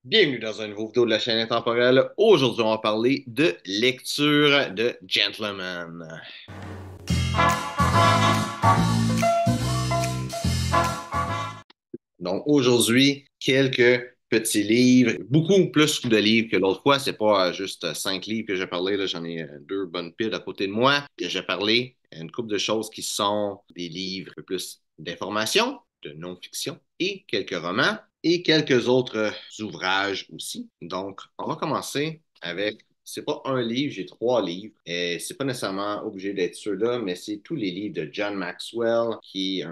Bienvenue dans un nouveau vidéo de la chaîne intemporelle. Aujourd'hui, on va parler de lecture de gentleman. Donc aujourd'hui, quelques petits livres, beaucoup plus de livres que l'autre fois. C'est pas juste 5 livres que j'ai parlé, là, j'en ai deux bonnes piles à côté de moi. Que j'ai parlé une couple de choses qui sont des livres un peu plus d'information, de non-fiction et quelques romans et quelques autres ouvrages aussi. Donc, on va commencer avec c'est pas un livre, j'ai 3 livres. Et c'est pas nécessairement obligé d'être ceux-là, mais c'est tous les livres de John Maxwell, qui est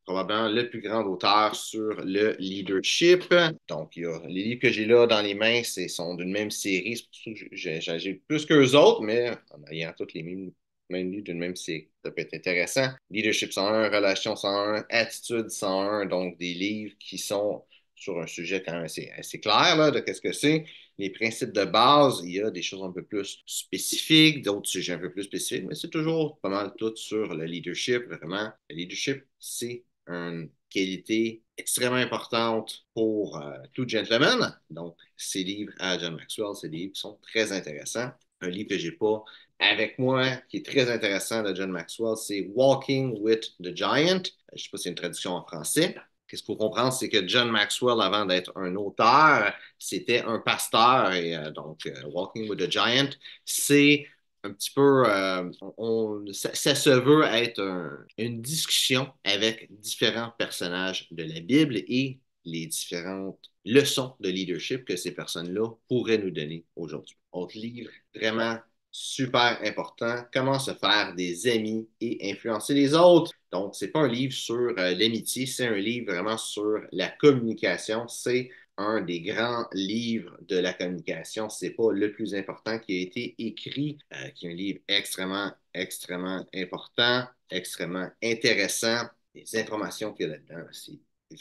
probablement le plus grand auteur sur le leadership. Donc, il y a, les livres que j'ai là dans les mains, sont d'une même série. C'est pour ça que j'ai plus qu'eux autres, mais en ayant tous les mêmes livres d'une même série, ça peut être intéressant. Leadership 101, Relation 101, Attitude 101, donc des livres qui sont sur un sujet quand même assez clair là, de qu'est-ce que c'est. Les principes de base, il y a des choses un peu plus spécifiques, d'autres sujets un peu plus spécifiques, mais c'est toujours pas mal tout sur le leadership. Vraiment, le leadership, c'est une qualité extrêmement importante pour tout gentleman. Donc, ces livres à John Maxwell, c'est des livres qui sont très intéressants. Un livre que j'ai pas avec moi qui est très intéressant de John Maxwell, c'est Walking with the Giant. Je ne sais pas si c'est une traduction en français. Qu'est-ce qu'il faut comprendre, c'est que John Maxwell, avant d'être un auteur, c'était un pasteur. Et Walking with the Giant, c'est un petit peu, ça se veut être une discussion avec différents personnages de la Bible et les différentes leçons de leadership que ces personnes-là pourraient nous donner aujourd'hui. Autre livre vraiment super important, comment se faire des amis et influencer les autres. Donc, c'est pas un livre sur l'amitié, c'est un livre vraiment sur la communication. C'est un des grands livres de la communication. C'est pas le plus important qui a été écrit, qui est un livre extrêmement important, extrêmement intéressant. Les informations qu'il y a là-dedans, c'est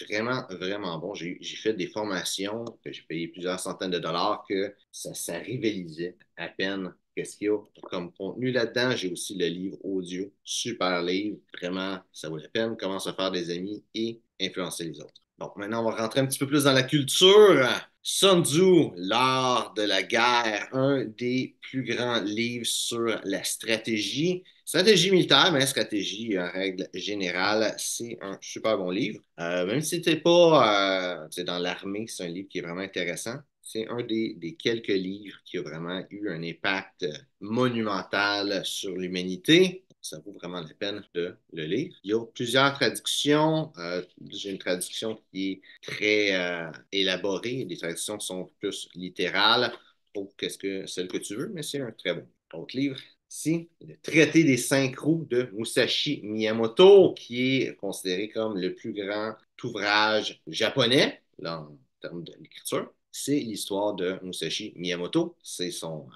vraiment bon. J'ai fait des formations que j'ai payé plusieurs centaines de dollars que ça rivalisait à peine qu'est-ce qu'il y a comme contenu là-dedans. J'ai aussi le livre audio, super livre, vraiment, ça vaut la peine. Comment se faire des amis et influencer les autres. Donc maintenant, on va rentrer un petit peu plus dans la culture. Sun Tzu, l'art de la guerre, un des plus grands livres sur la stratégie. Stratégie militaire, mais stratégie en règle générale, c'est un super bon livre. Même si t'es pas dans l'armée, c'est un livre qui est vraiment intéressant. C'est un des quelques livres qui a vraiment eu un impact monumental sur l'humanité. Ça vaut vraiment la peine de le lire. Il y a plusieurs traductions. J'ai une traduction qui est très élaborée, des traductions qui sont plus littérales. Trouve qu'est-ce que celle que tu veux, mais c'est un très bon autre livre. Ici, le traité des 5 roues de Musashi Miyamoto, qui est considéré comme le plus grand ouvrage japonais là, en termes de l'écriture. C'est l'histoire de Musashi Miyamoto. C'est son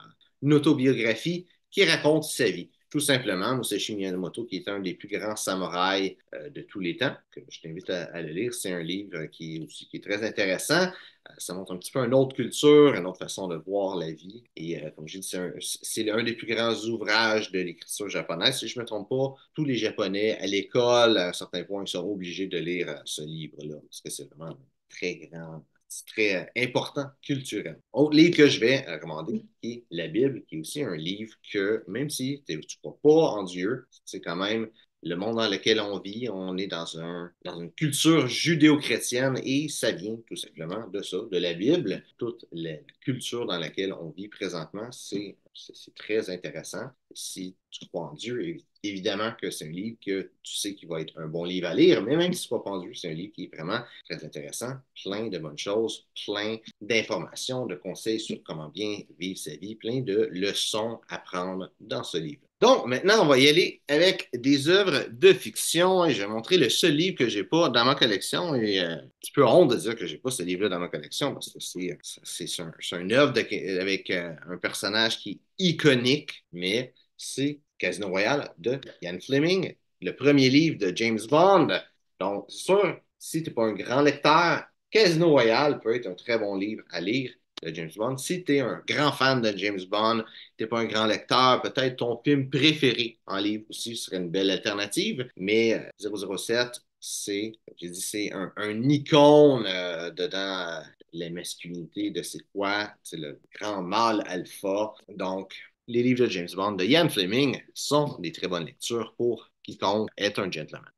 une autobiographie qui raconte sa vie. Tout simplement, Musashi Miyamoto, qui est un des plus grands samouraïs de tous les temps, que je t'invite à le lire. C'est un livre qui est très intéressant. Ça montre un petit peu une autre culture, une autre façon de voir la vie. Et comme j'ai dit, c'est un des plus grands ouvrages de l'écriture japonaise. Si je ne me trompe pas, tous les Japonais à l'école, à un certain point, ils seront obligés de lire ce livre-là, parce que c'est vraiment très grand, c'est très important culturel. Autre livre que je vais recommander, qui est la Bible, qui est aussi un livre que, même si tu ne crois pas en Dieu, c'est quand même le monde dans lequel on vit. On est dans une culture judéo-chrétienne et ça vient tout simplement de ça, de la Bible. Toute la culture dans laquelle on vit présentement, c'est très intéressant. Si tu crois en Dieu, évidemment que c'est un livre que tu sais qu'il va être un bon livre à lire, mais même si tu ne crois pas en Dieu, c'est un livre qui est vraiment très intéressant, plein de bonnes choses, plein d'informations, de conseils sur comment bien vivre sa vie, plein de leçons à prendre dans ce livre. Donc, maintenant, on va y aller avec des œuvres de fiction et je vais montrer le seul livre que j'ai pas dans ma collection et un petit peu honte de dire que j'ai pas ce livre-là dans ma collection parce que c'est une œuvre avec un personnage qui est iconique, mais c'est Casino Royale de Ian Fleming, le premier livre de James Bond. Donc, c'est sûr, si tu n'es pas un grand lecteur, Casino Royale peut être un très bon livre à lire de James Bond. Si tu es un grand fan de James Bond, tu n'es pas un grand lecteur, peut-être ton film préféré en livre aussi serait une belle alternative, mais 007, c'est, j'ai dit, c'est un icône dedans la masculinité, de c'est quoi, c'est le grand mâle alpha. Donc, les livres de James Bond de Ian Fleming sont des très bonnes lectures pour quiconque est un gentleman.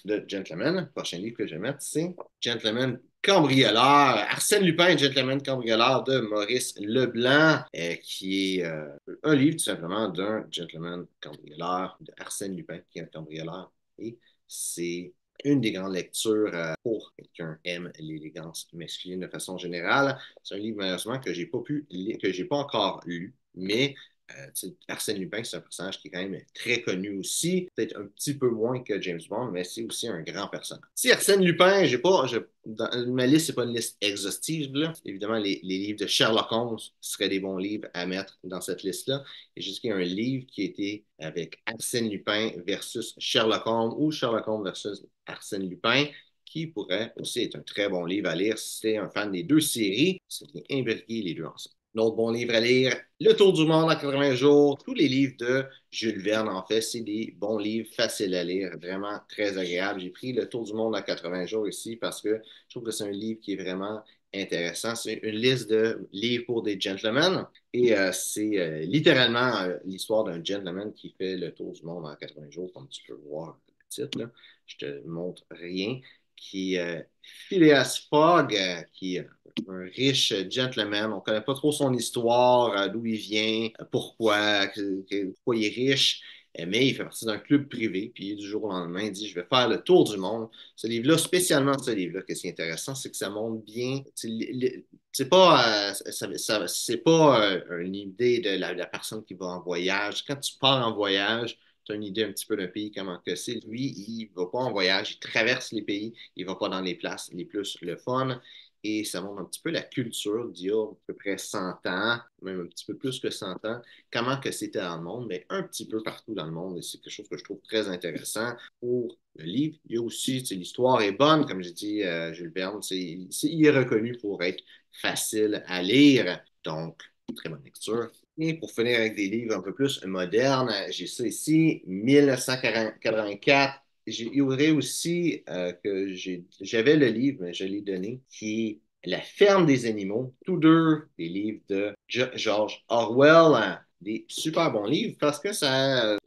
De gentleman, le prochain livre que je vais mettre, c'est Gentleman Cambrioleur, Arsène Lupin, Gentleman Cambrioleur de Maurice Leblanc, qui est un livre tout simplement d'un gentleman cambrioleur, de Arsène Lupin, qui est un cambrioleur. Et c'est une des grandes lectures pour quelqu'un qui aime l'élégance masculine de façon générale. C'est un livre malheureusement que j'ai pas pu que j'ai pas encore lu, mais Arsène Lupin, c'est un personnage qui est quand même très connu aussi, peut-être un petit peu moins que James Bond, mais c'est aussi un grand personnage. Si Arsène Lupin, dans ma liste, c'est pas une liste exhaustive, là. Évidemment, les livres de Sherlock Holmes seraient des bons livres à mettre dans cette liste-là. Et juste qu'il y a un livre qui a été avec Arsène Lupin versus Sherlock Holmes ou Sherlock Holmes versus Arsène Lupin, qui pourrait aussi être un très bon livre à lire si c'est un fan des deux séries. C'est imbriquer les deux ensemble. D'autres bons livres à lire, Le Tour du monde en 80 jours, tous les livres de Jules Verne, en fait, c'est des bons livres faciles à lire, vraiment très agréables. J'ai pris Le Tour du monde en 80 jours ici parce que je trouve que c'est un livre qui est vraiment intéressant. C'est une liste de livres pour des gentlemen et c'est littéralement l'histoire d'un gentleman qui fait le tour du monde en 80 jours, comme tu peux voir le titre, là. Je te montre rien. Qui Phileas Fogg, qui est un riche gentleman. On ne connaît pas trop son histoire, d'où il vient, pourquoi il est riche, mais il fait partie d'un club privé. Puis du jour au lendemain, il dit, je vais faire le tour du monde. Ce livre-là, spécialement ce livre-là, ce qui est intéressant, c'est que ça montre bien. C'est pas une idée de la personne qui va en voyage. Quand tu pars en voyage, tu as une idée un petit peu d'un pays, comment que c'est. Lui, il ne va pas en voyage, il traverse les pays, il ne va pas dans les places les plus le fun. Et ça montre un petit peu la culture d'il y a à peu près 100 ans, même un petit peu plus que 100 ans, comment que c'était dans le monde, mais un petit peu partout dans le monde. Et c'est quelque chose que je trouve très intéressant pour le livre. Il y a aussi, l'histoire est bonne, comme j'ai dit, Jules Verne, il est reconnu pour être facile à lire. Donc, très bonne lecture. Et pour finir avec des livres un peu plus modernes, j'ai ça ici, 1984. Il aurait aussi j'avais le livre, mais je l'ai donné, qui est La ferme des animaux, tous deux des livres de George Orwell, hein, des super bons livres parce que ça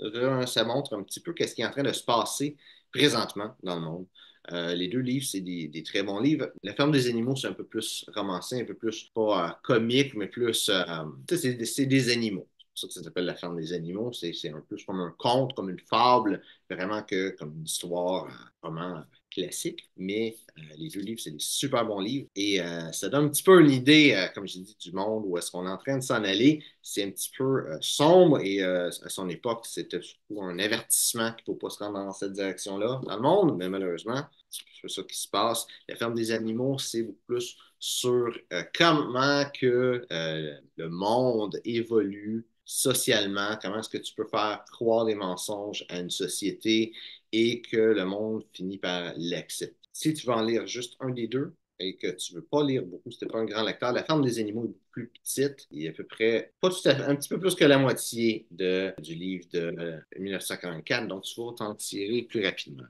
montre un petit peu qu'est-ce qui est en train de se passer présentement dans le monde. Les deux livres, c'est des très bons livres. La ferme des animaux, c'est un peu plus romancé, un peu plus, pas comique, mais plus, c'est des animaux. C'est pour ça que ça s'appelle La ferme des animaux. C'est un peu comme un conte, comme une fable, vraiment que comme une histoire vraiment classique. Mais les deux livres, c'est des super bons livres. Et ça donne un petit peu une idée, comme j'ai dit, du monde, où est-ce qu'on est en train de s'en aller. C'est un petit peu sombre et à son époque, c'était surtout un avertissement qu'il ne faut pas se rendre dans cette direction-là dans le monde, mais malheureusement, c'est ça qui se passe. La ferme des animaux, c'est beaucoup plus sur comment que le monde évolue socialement, comment est-ce que tu peux faire croire des mensonges à une société et que le monde finit par l'accepter. Si tu veux en lire juste un des deux, et que tu ne veux pas lire beaucoup, si tu n'es pas un grand lecteur, La ferme des animaux est beaucoup plus petite. Il est à peu près, pas tout à fait, un petit peu plus que la moitié du livre de 1944, donc tu vas t'en tirer plus rapidement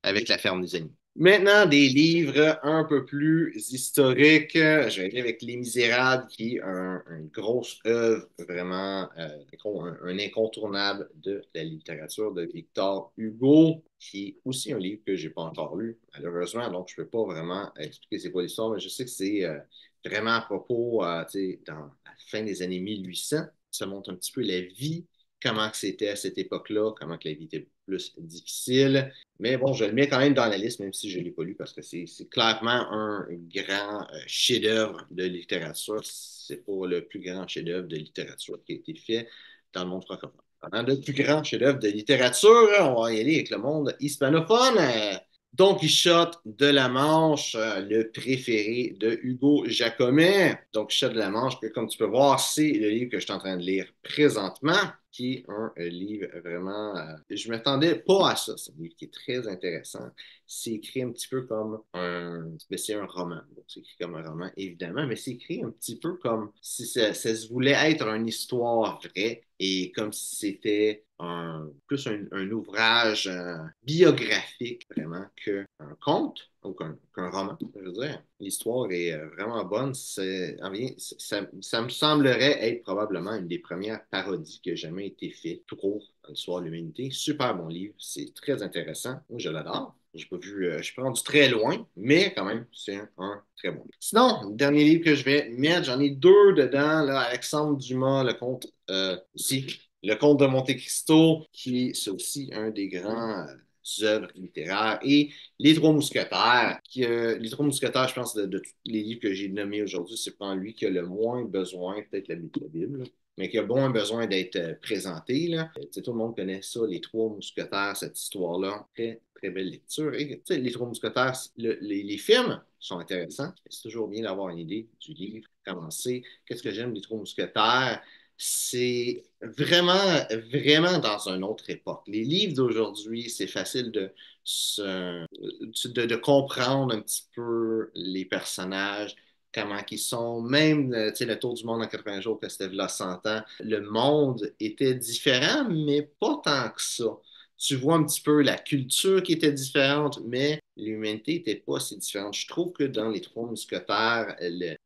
avec La ferme des animaux. Maintenant, des livres un peu plus historiques. Je vais aller avec Les Misérables, qui est une grosse œuvre, vraiment un incontournable de la littérature de Victor Hugo, qui est aussi un livre que je n'ai pas encore lu, malheureusement, donc je ne peux pas vraiment expliquer c'est quoi l'histoire, mais je sais que c'est vraiment à propos, dans la fin des années 1800. Ça montre un petit peu la vie, comment c'était à cette époque-là, comment que la vie était plus difficile. Mais bon, je le mets quand même dans la liste, même si je ne l'ai pas lu, parce que c'est clairement un grand chef-d'œuvre de littérature. C'est pas le plus grand chef-d'œuvre de littérature qui a été fait dans le monde francophone. Parlant de plus grand chef-d'œuvre de littérature, on va y aller avec le monde hispanophone. Don Quichotte de la Manche, le préféré de Hugo Jacomet. Don Quichotte de la Manche, que, comme tu peux voir, c'est le livre que je suis en train de lire présentement, qui est un livre vraiment... je ne m'attendais pas à ça. C'est un livre qui est très intéressant. C'est écrit un petit peu comme un... Mais c'est un roman. Donc, c'est écrit comme un roman, évidemment, mais c'est écrit un petit peu comme si ça se voulait être une histoire vraie et comme si c'était plus un ouvrage biographique vraiment qu'un conte. ou qu'un roman, je veux dire. L'histoire est vraiment bonne. Ça me semblerait être probablement une des premières parodies qui a jamais été faite, tout court, dans l'histoire de l'humanité. Super bon livre, c'est très intéressant. Moi, je l'adore. J'ai pas vu, je suis pas rendu très loin, mais quand même, c'est un très bon livre. Sinon, le dernier livre que je vais mettre, j'en ai deux dedans, là, Alexandre Dumas, le conte, si, le Comte de Monte-Cristo, qui est aussi un des grands œuvres littéraires, et Les Trois Mousquetaires, Les Trois Mousquetaires, je pense, de tous les livres que j'ai nommés aujourd'hui, c'est pas lui qui a le moins besoin, peut-être la Bible, là, mais qui a moins besoin d'être présenté. Là. Tout le monde connaît ça, Les Trois Mousquetaires, cette histoire-là. Très, très belle lecture. Et Les Trois Mousquetaires, les films sont intéressants. C'est toujours bien d'avoir une idée du livre, commencer. Qu'est-ce que j'aime des Trois Mousquetaires? C'est vraiment, vraiment dans une autre époque. Les livres d'aujourd'hui, c'est facile de comprendre un petit peu les personnages, comment ils sont. Même, le Tour du monde en 80 jours, que c'était là 100 ans, le monde était différent, mais pas tant que ça. Tu vois un petit peu la culture qui était différente, mais l'humanité n'était pas si différente. Je trouve que dans les Trois Mousquetaires,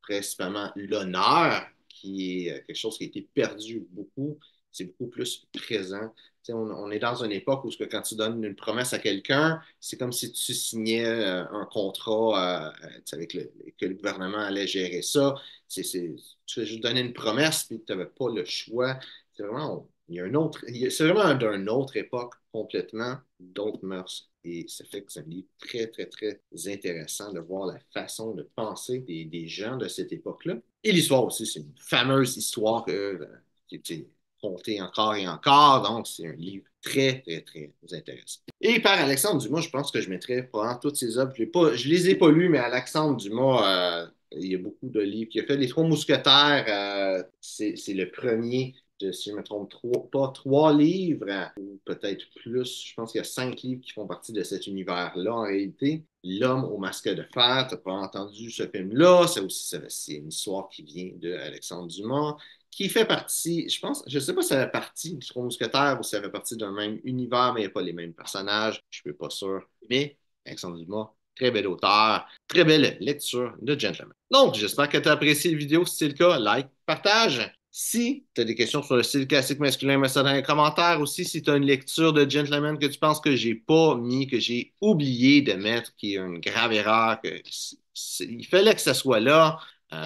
principalement l'honneur, qui est quelque chose qui a été perdu beaucoup, c'est beaucoup plus présent. On est dans une époque où quand tu donnes une promesse à quelqu'un, c'est comme si tu signais un contrat avec que le gouvernement allait gérer ça. Tu fais juste donner une promesse, puis tu n'avais pas le choix. C'est vraiment, il y a un autre, c'est vraiment d'une autre époque complètement, d'autres mœurs. Et ça fait que c'est un livre très, très, très intéressant de voir la façon de penser des gens de cette époque-là. Et l'histoire aussi, c'est une fameuse histoire qui est contée encore et encore. Donc, c'est un livre très, très, très intéressant. Et par Alexandre Dumas, je pense que je mettrais probablement toutes ses œuvres. Je les ai pas lues, mais Alexandre Dumas, il y a beaucoup de livres qu'il a fait. Les Trois Mousquetaires, c'est le premier si je ne me trompe, pas trois livres, ou peut-être plus. Je pense qu'il y a 5 livres qui font partie de cet univers-là en réalité. L'homme au masque de fer, tu n'as pas entendu ce film-là. C'est une histoire qui vient de Alexandre Dumas, qui fait partie, je pense, je ne sais pas si ça fait partie du Trois Mousquetaires ou si ça fait partie d'un même univers, mais il n'y a pas les mêmes personnages. Je ne suis pas sûr. Mais Alexandre Dumas, très bel auteur, très belle lecture de Gentleman. Donc, j'espère que tu as apprécié la vidéo. Si c'est le cas, like, partage. Si tu as des questions sur le style classique masculin, mets ça dans les commentaires. Aussi, si tu as une lecture de Gentleman que tu penses que j'ai pas mis, que j'ai oublié de mettre, qui est une grave erreur, il fallait que ça soit là.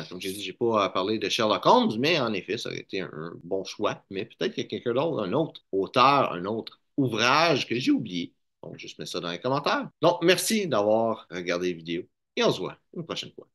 Comme j'ai dit, j'ai pas parlé de Sherlock Holmes, mais en effet, ça aurait été un bon choix. Mais peut-être qu'il y a quelqu'un d'autre, un autre auteur, un autre ouvrage que j'ai oublié. Donc, juste mets ça dans les commentaires. Donc, merci d'avoir regardé la vidéo et on se voit une prochaine fois.